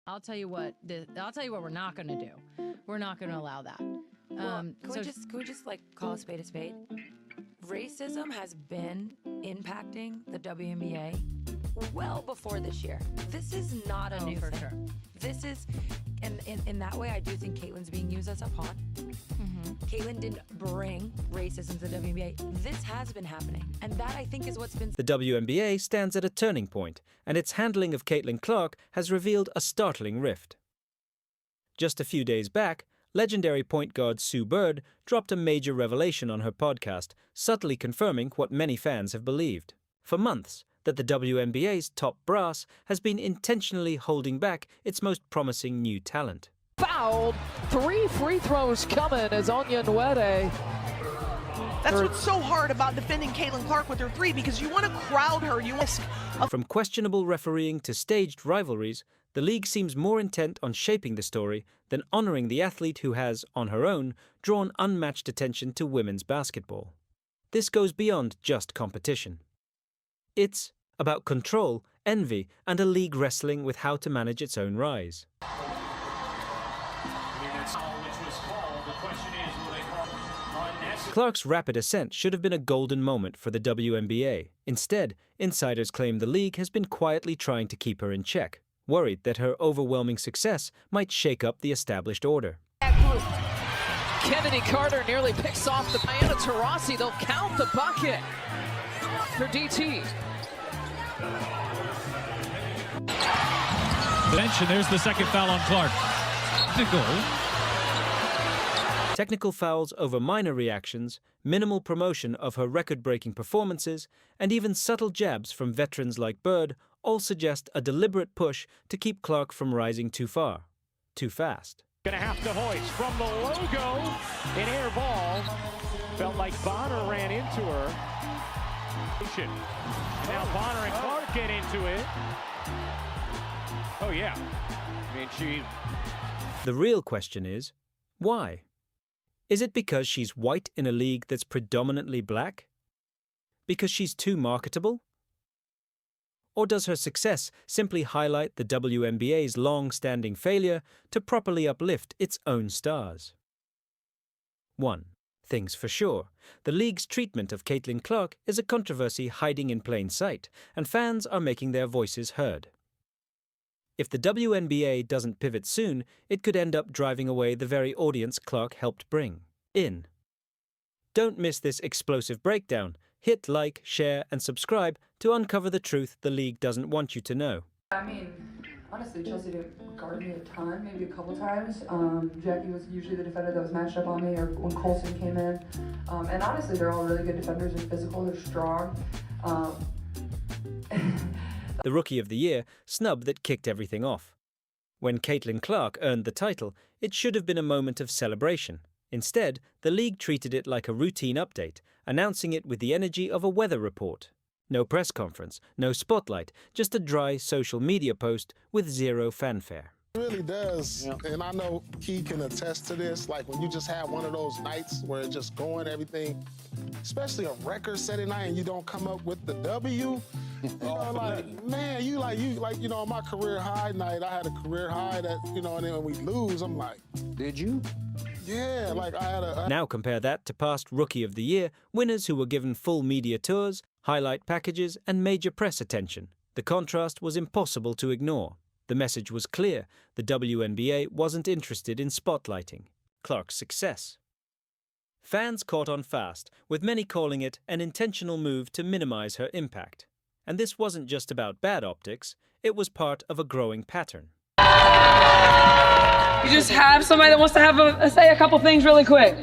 I'll tell you what we're not going to do. We're not going to allow that. Can we just like call a spade? Racism has been impacting the WNBA well before this year. This is not a new for thing. Sure. This is, and in that way, I do think Caitlin's being used as a pawn. Mm-hmm. Caitlin didn't bring racism to the WNBA. This has been happening, and that I think is what's been. The WNBA stands at a turning point, and its handling of Caitlin Clark has revealed a startling rift. Just a few days back, legendary point guard Sue Bird dropped a major revelation on her podcast, subtly confirming what many fans have believed for months, that the WNBA's top brass has been intentionally holding back its most promising new talent. Fouled. 3 free throws coming as Anya Nwede. That's what's so hard about defending Caitlin Clark with her three, because you want to crowd her. You risk. From questionable refereeing to staged rivalries, the league seems more intent on shaping the story than honoring the athlete who has, on her own, drawn unmatched attention to women's basketball. This goes beyond just competition. It's about control, envy, and a league wrestling with how to manage its own rise. Clark's rapid ascent should have been a golden moment for the WNBA. Instead, insiders claim the league has been quietly trying to keep her in check, worried that her overwhelming success might shake up the established order. Kennedy Carter nearly picks off the Diana Taurasi. They'll count the bucket for DT. Bench, and there's the second foul on Clark. Technical fouls over minor reactions, minimal promotion of her record-breaking performances, and even subtle jabs from veterans like Bird all suggest a deliberate push to keep Clark from rising too far, too fast. Gonna have to hoist from the logo. An air ball. Felt like Bonner ran into her. And now Bonner and Clark get into it. Oh yeah. I mean, The real question is, why? Is it because she's white in a league that's predominantly black? Because she's too marketable? Or does her success simply highlight the WNBA's long-standing failure to properly uplift its own stars? 1. Things for sure. The league's treatment of Caitlin Clark is a controversy hiding in plain sight, and fans are making their voices heard. If the WNBA doesn't pivot soon, it could end up driving away the very audience Clark helped bring in. Don't miss this explosive breakdown. Hit like, share, and subscribe to uncover the truth the league doesn't want you to know. I mean, honestly, Chelsea didn't guard me a ton, maybe a couple times. Jackie was usually the defender that was matched up on me, or when Colson came in. And honestly, they're all really good defenders. They're physical, they're strong. The Rookie of the Year, snub that kicked everything off. When Caitlin Clark earned the title, it should have been a moment of celebration. Instead, the league treated it like a routine update, announcing it with the energy of a weather report. No press conference, no spotlight, just a dry social media post with zero fanfare. It really does, and I know he can attest to this, like when you just have one of those nights where it's just going everything, especially a record-setting night and you don't come up with the W, you know, like, man, you know, on my career high night, I had a career high that, you know, and then when we lose, I'm like, did you? Yeah, like I had a... Now compare that to past Rookie of the Year winners who were given full media tours, highlight packages, and major press attention. The contrast was impossible to ignore. The message was clear. The WNBA wasn't interested in spotlighting Clark's success. Fans caught on fast, with many calling it an intentional move to minimize her impact. And this wasn't just about bad optics, it was part of a growing pattern. You just have somebody that wants to say a couple things really quick.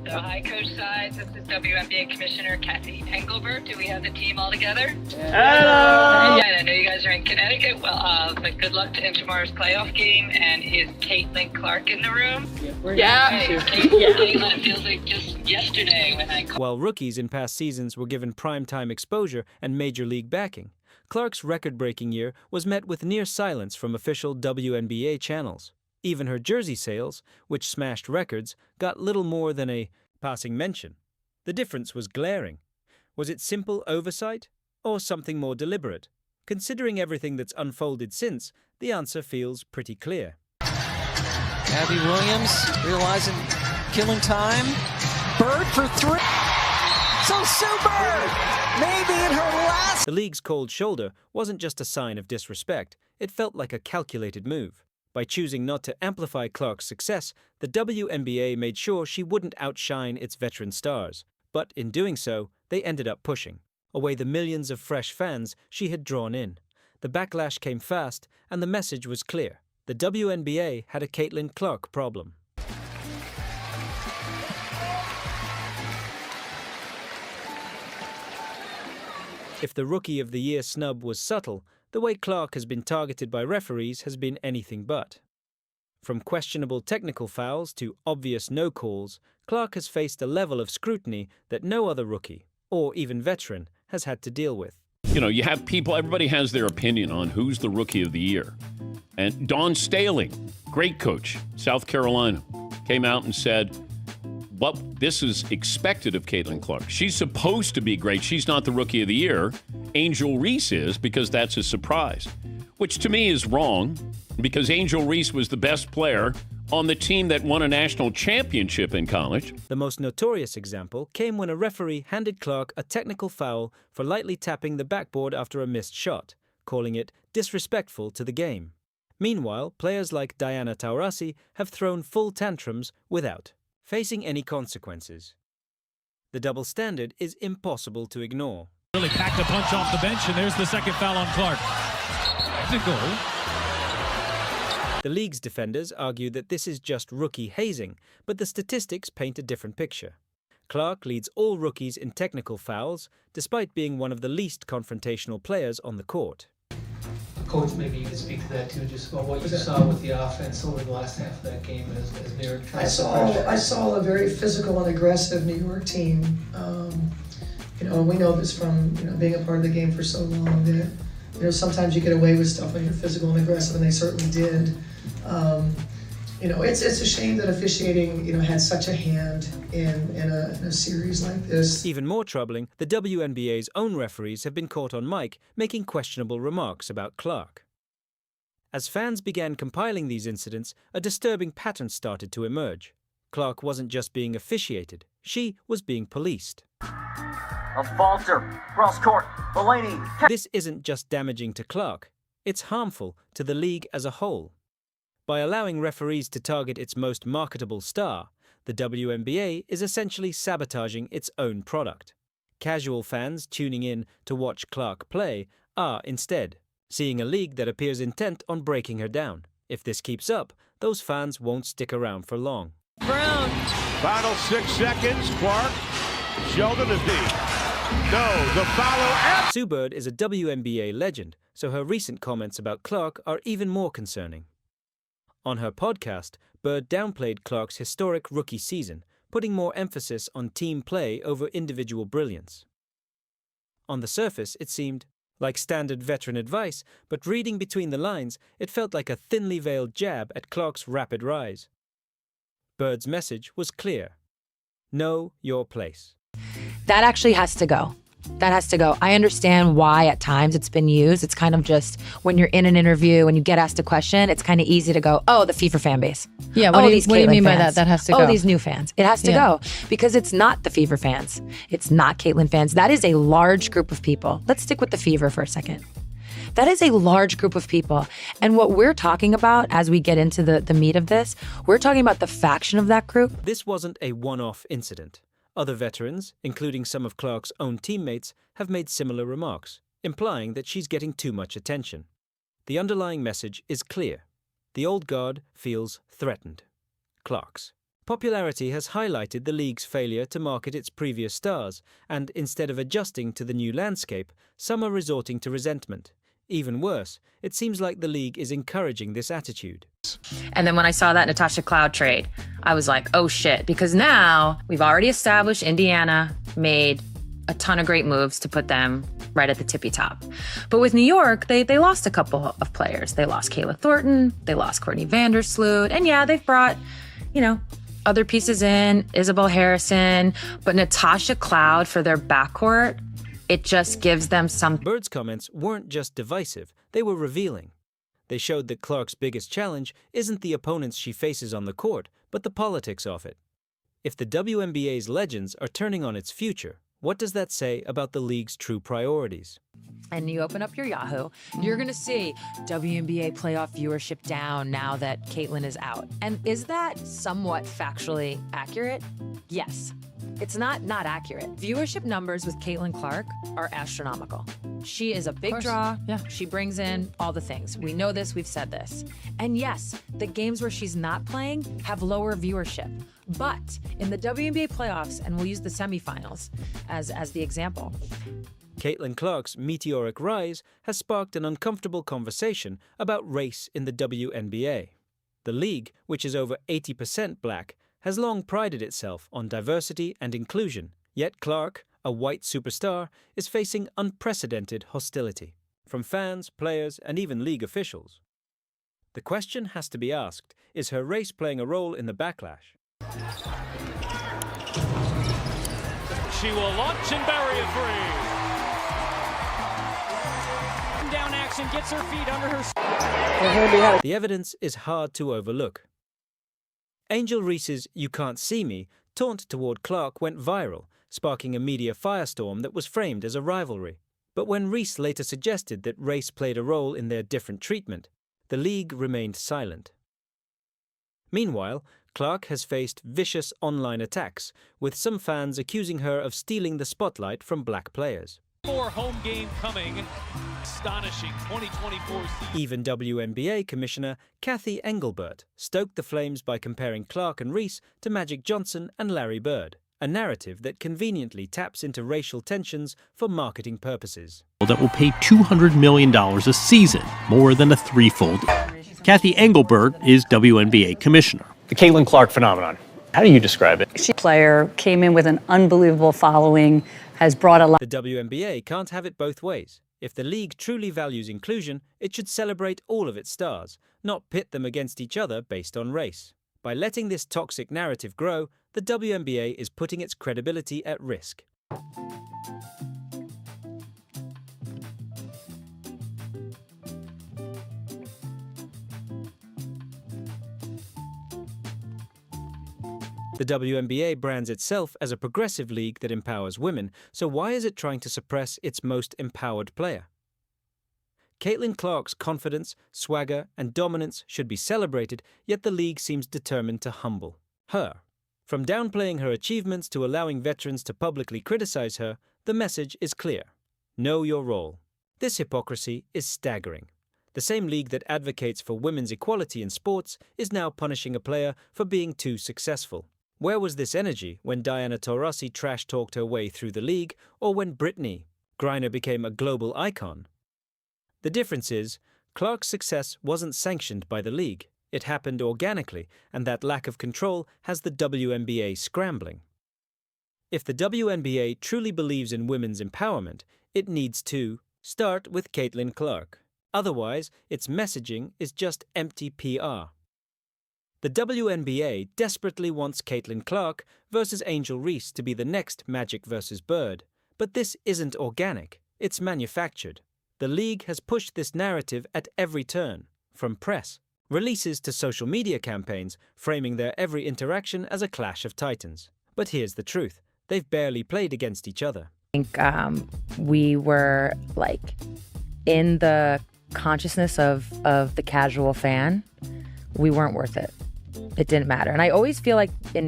So hi, Coach Sides. This is WNBA Commissioner Kathy Engelbert. Do we have the team all together? Hello! Yeah, I know you guys are in Connecticut. Well, but good luck in tomorrow's playoff game. And is Caitlin Clark in the room? Yeah. Caitlin, it feels like just yesterday when I... While rookies in past seasons were given prime-time exposure and major league backing, Clark's record-breaking year was met with near silence from official WNBA channels. Even her jersey sales, which smashed records, got little more than a passing mention. The difference was glaring. Was it simple oversight, or something more deliberate? Considering everything that's unfolded since, the answer feels pretty clear. Abby Williams realizing killing time. Bird for three. So Sue Bird, maybe in her last. The league's cold shoulder wasn't just a sign of disrespect. It felt like a calculated move. By choosing not to amplify Clark's success, the WNBA made sure she wouldn't outshine its veteran stars. But in doing so, they ended up pushing away the millions of fresh fans she had drawn in. The backlash came fast, and the message was clear. The WNBA had a Caitlin Clark problem. If the Rookie of the Year snub was subtle, the way Clark has been targeted by referees has been anything but. From questionable technical fouls to obvious no calls, Clark has faced a level of scrutiny that no other rookie, or even veteran, has had to deal with. You know, you have people, everybody has their opinion on who's the Rookie of the Year. And Dawn Staley, great coach, South Carolina, came out and said, well, this is expected of Caitlin Clark. She's supposed to be great. She's not the Rookie of the Year. Angel Reese is, because that's a surprise, which to me is wrong, because Angel Reese was the best player on the team that won a national championship in college. The most notorious example came when a referee handed Clark a technical foul for lightly tapping the backboard after a missed shot, calling it disrespectful to the game. Meanwhile, players like Diana Taurasi have thrown full tantrums without facing any consequences. The double standard is impossible to ignore. Really packed a punch off the bench, and there's the second foul on Clark. Technical. The league's defenders argue that this is just rookie hazing, but the statistics paint a different picture. Clark leads all rookies in technical fouls, despite being one of the least confrontational players on the court. Coach, maybe you could speak to that too, just about what you saw with the offense over the last half of that game as New York tried to I saw a very physical and aggressive New York team. And we know this from being a part of the game for so long that sometimes you get away with stuff when you're physical and aggressive, and they certainly did. It's a shame that officiating had such a hand in a series like this. Even more troubling, the WNBA's own referees have been caught on mic making questionable remarks about Clark. As fans began compiling these incidents, a disturbing pattern started to emerge. Clark wasn't just being officiated, she was being policed. A falter, cross court, Mulaney. This isn't just damaging to Clark, it's harmful to the league as a whole. By allowing referees to target its most marketable star, the WNBA is essentially sabotaging its own product. Casual fans tuning in to watch Clark play are, instead, seeing a league that appears intent on breaking her down. If this keeps up, those fans won't stick around for long. Brown. Final 6 seconds. Clark. Sheldon is deep. No, the follow. Sue Bird is a WNBA legend, so her recent comments about Clark are even more concerning. On her podcast, Bird downplayed Clark's historic rookie season, putting more emphasis on team play over individual brilliance. On the surface, it seemed like standard veteran advice, but reading between the lines, it felt like a thinly veiled jab at Clark's rapid rise. Bird's message was clear. Know your place. That actually has to go. That has to go. I understand why at times it's been used. It's kind of just when you're in an interview and you get asked a question, it's kind of easy to go, oh, the FIFA fan base. Yeah, what do you mean by that? That has to go. Oh, these new fans. It has to go because it's not the Fever fans. It's not Caitlin fans. That is a large group of people. Let's stick with the Fever for a second. That is a large group of people. And what we're talking about as we get into the meat of this, we're talking about the faction of that group. This wasn't a one-off incident. Other veterans, including some of Clark's own teammates, have made similar remarks, implying that she's getting too much attention. The underlying message is clear. The old guard feels threatened. Clark's popularity has highlighted the league's failure to market its previous stars, and instead of adjusting to the new landscape, some are resorting to resentment. Even worse, it seems like the league is encouraging this attitude. And then when I saw that Natasha Cloud trade, I was like, oh shit, because now we've already established Indiana made a ton of great moves to put them right at the tippy top. But with New York, they lost a couple of players. They lost Kayla Thornton, they lost Courtney Vandersloot, and yeah, they've brought, other pieces in, Isabel Harrison, but Natasha Cloud for their backcourt, it just gives them some. Bird's comments weren't just divisive, they were revealing. They showed that Clark's biggest challenge isn't the opponents she faces on the court, but the politics of it. If the WNBA's legends are turning on its future, what does that say about the league's true priorities? And you open up your Yahoo, you're going to see WNBA playoff viewership down now that Caitlin is out. And is that somewhat factually accurate? Yes. It's not accurate. Viewership numbers with Caitlin Clark are astronomical. She is a big draw. Yeah. She brings in all the things. We know this, we've said this. And yes, the games where she's not playing have lower viewership. But in the WNBA playoffs, and we'll use the semifinals as the example, Caitlin Clark's meteoric rise has sparked an uncomfortable conversation about race in the WNBA. The league, which is over 80% black, has long prided itself on diversity and inclusion, yet Clark, a white superstar, is facing unprecedented hostility from fans, players, and even league officials. The question has to be asked, is her race playing a role in the backlash? She will launch and bury a three. Down action, gets her feet under her. The evidence is hard to overlook. Angel Reese's "You Can't See Me" taunt toward Clark went viral, sparking a media firestorm that was framed as a rivalry. But when Reese later suggested that race played a role in their different treatment, the league remained silent. Meanwhile, Clark has faced vicious online attacks, with some fans accusing her of stealing the spotlight from black players. More home game coming. Astonishing 2024 season. Even WNBA Commissioner Kathy Engelbert stoked the flames by comparing Clark and Reese to Magic Johnson and Larry Bird, a narrative that conveniently taps into racial tensions for marketing purposes. That will pay $200 million a season, more than a threefold. Kathy Engelbert is WNBA Commissioner. The Caitlin Clark phenomenon. How do you describe it? She player came in with an unbelievable following, has brought a lot. The WNBA can't have it both ways. If the league truly values inclusion, it should celebrate all of its stars, not pit them against each other based on race. By letting this toxic narrative grow, the WNBA is putting its credibility at risk. The WNBA brands itself as a progressive league that empowers women, so why is it trying to suppress its most empowered player? Caitlin Clark's confidence, swagger, and dominance should be celebrated, yet the league seems determined to humble her. From downplaying her achievements to allowing veterans to publicly criticize her, the message is clear. Know your role. This hypocrisy is staggering. The same league that advocates for women's equality in sports is now punishing a player for being too successful. Where was this energy when Diana Taurasi trash-talked her way through the league, or when Brittany Griner became a global icon? The difference is, Clark's success wasn't sanctioned by the league. It happened organically, and that lack of control has the WNBA scrambling. If the WNBA truly believes in women's empowerment, it needs to start with Caitlin Clark. Otherwise, its messaging is just empty PR. The WNBA desperately wants Caitlin Clark versus Angel Reese to be the next Magic versus Bird, but this isn't organic, it's manufactured. The league has pushed this narrative at every turn, from press, releases to social media campaigns, framing their every interaction as a clash of titans. But here's the truth, they've barely played against each other. I think we were in the consciousness of the casual fan, we weren't worth it. It didn't matter. And I always feel like in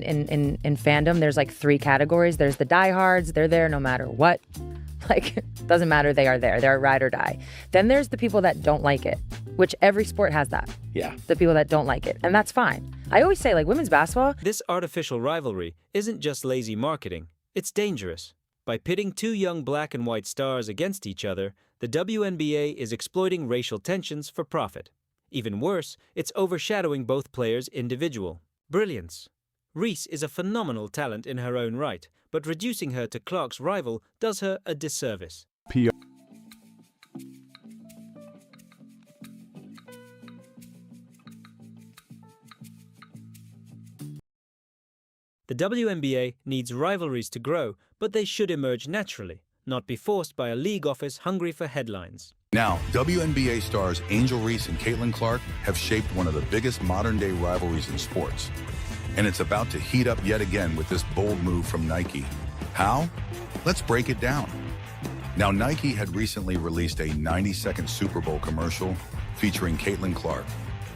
fandom, there's three categories. There's the diehards, they're there no matter what. Doesn't matter, they are there. They're ride or die. Then there's the people that don't like it, which every sport has that. Yeah. The people that don't like it. And that's fine. I always say, women's basketball. This artificial rivalry isn't just lazy marketing. It's dangerous. By pitting two young black and white stars against each other, the WNBA is exploiting racial tensions for profit. Even worse, it's overshadowing both players' individual brilliance. Reese is a phenomenal talent in her own right, but reducing her to Clark's rival does her a disservice. PR. The WNBA needs rivalries to grow, but they should emerge naturally, not be forced by a league office hungry for headlines. Now, WNBA stars Angel Reese and Caitlin Clark have shaped one of the biggest modern-day rivalries in sports. And it's about to heat up yet again with this bold move from Nike. How? Let's break it down. Now, Nike had recently released a 90-second Super Bowl commercial featuring Caitlin Clark.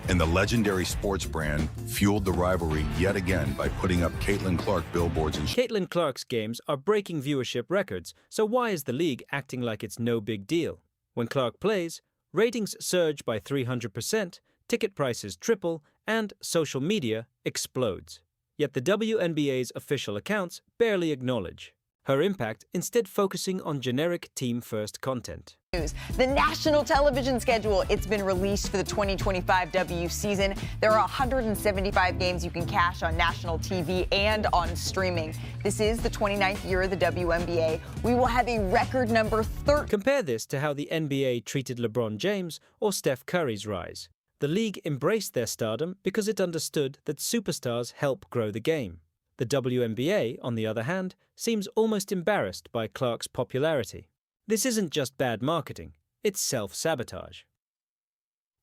And the legendary sports brand fueled the rivalry yet again by putting up Caitlin Clark billboards and Caitlin Clark's games are breaking viewership records, so why is the league acting like it's no big deal? When Clark plays, ratings surge by 300%, ticket prices triple, and social media explodes. Yet the WNBA's official accounts barely acknowledge her impact, instead focusing on generic team-first content. The national television schedule, it's been released for the 2025 W season. There are 175 games you can cash on national TV and on streaming. This is the 29th year of the WNBA. We will have a record number 30. Compare this to how the NBA treated LeBron James or Steph Curry's rise. The league embraced their stardom because it understood that superstars help grow the game. The WNBA, on the other hand, seems almost embarrassed by Clark's popularity. This isn't just bad marketing, it's self-sabotage.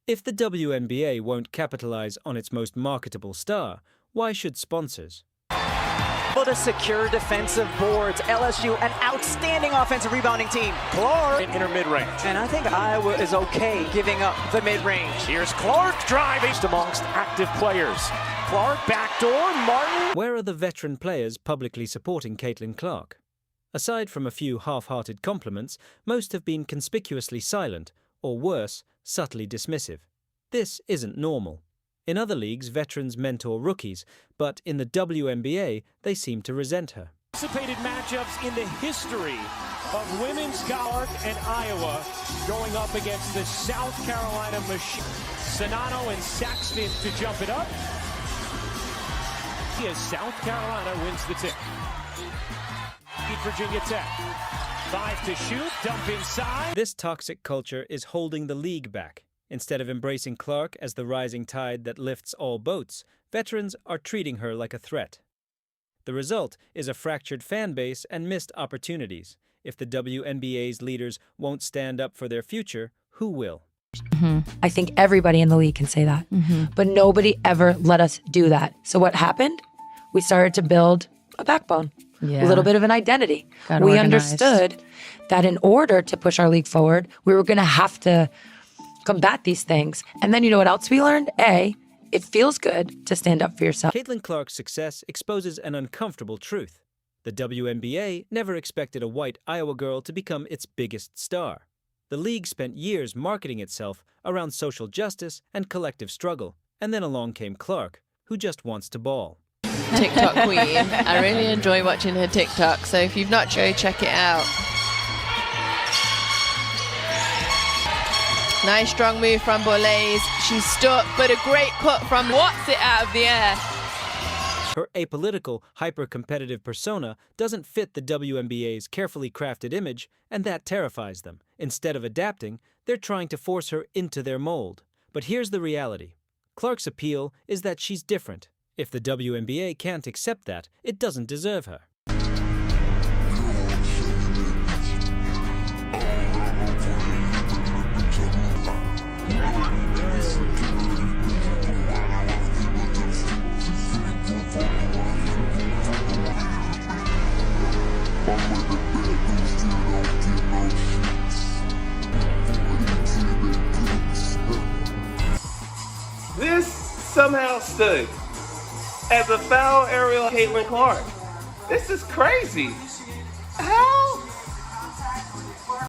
If the WNBA won't capitalize on its most marketable star, why should sponsors? Able to secure defensive boards. LSU, an outstanding offensive rebounding team. Clark. Inner mid-range. And I think Iowa is okay giving up the mid-range. Here's Clark driving amongst active players. Clark, backdoor, Martin. Where are the veteran players publicly supporting Caitlin Clark? Aside from a few half-hearted compliments, most have been conspicuously silent, or worse, subtly dismissive. This isn't normal. In other leagues, veterans mentor rookies, but in the WNBA, they seem to resent her. Anticipated matchups in the history of women's Clark and Iowa going up against the South Carolina machine. Sonano and Saxton to jump it up. As South Carolina wins the tip. Beat Virginia Tech. 5 to shoot, dump inside. This toxic culture is holding the league back. Instead of embracing Clark as the rising tide that lifts all boats, veterans are treating her like a threat. The result is a fractured fan base and missed opportunities. If the WNBA's leaders won't stand up for their future, who will? I think everybody in the league can say that, but nobody ever let us do that. So what happened? We started to build a backbone, a little bit of an identity. We understood that in order to push our league forward, we were going to have to combat these things. And then you know what else we learned? It feels good to stand up for yourself. Caitlin Clark's success exposes an uncomfortable truth. The WNBA never expected a white Iowa girl to become its biggest star. The league spent years marketing itself around social justice and collective struggle, and then along came Clark, who just wants to ball. TikTok queen. I really enjoy watching her TikTok, so if you've not tried, check it out. Nice strong move from Boulez. She's stuck, but a great cut from Watts it out of the air. Her apolitical, hyper-competitive persona doesn't fit the WNBA's carefully crafted image, and that terrifies them. Instead of adapting, they're trying to force her into their mold. But here's the reality. Clark's appeal is that she's different. If the WNBA can't accept that, it doesn't deserve her. This somehow stood as a foul aerial Caitlin Clark. This is crazy. How?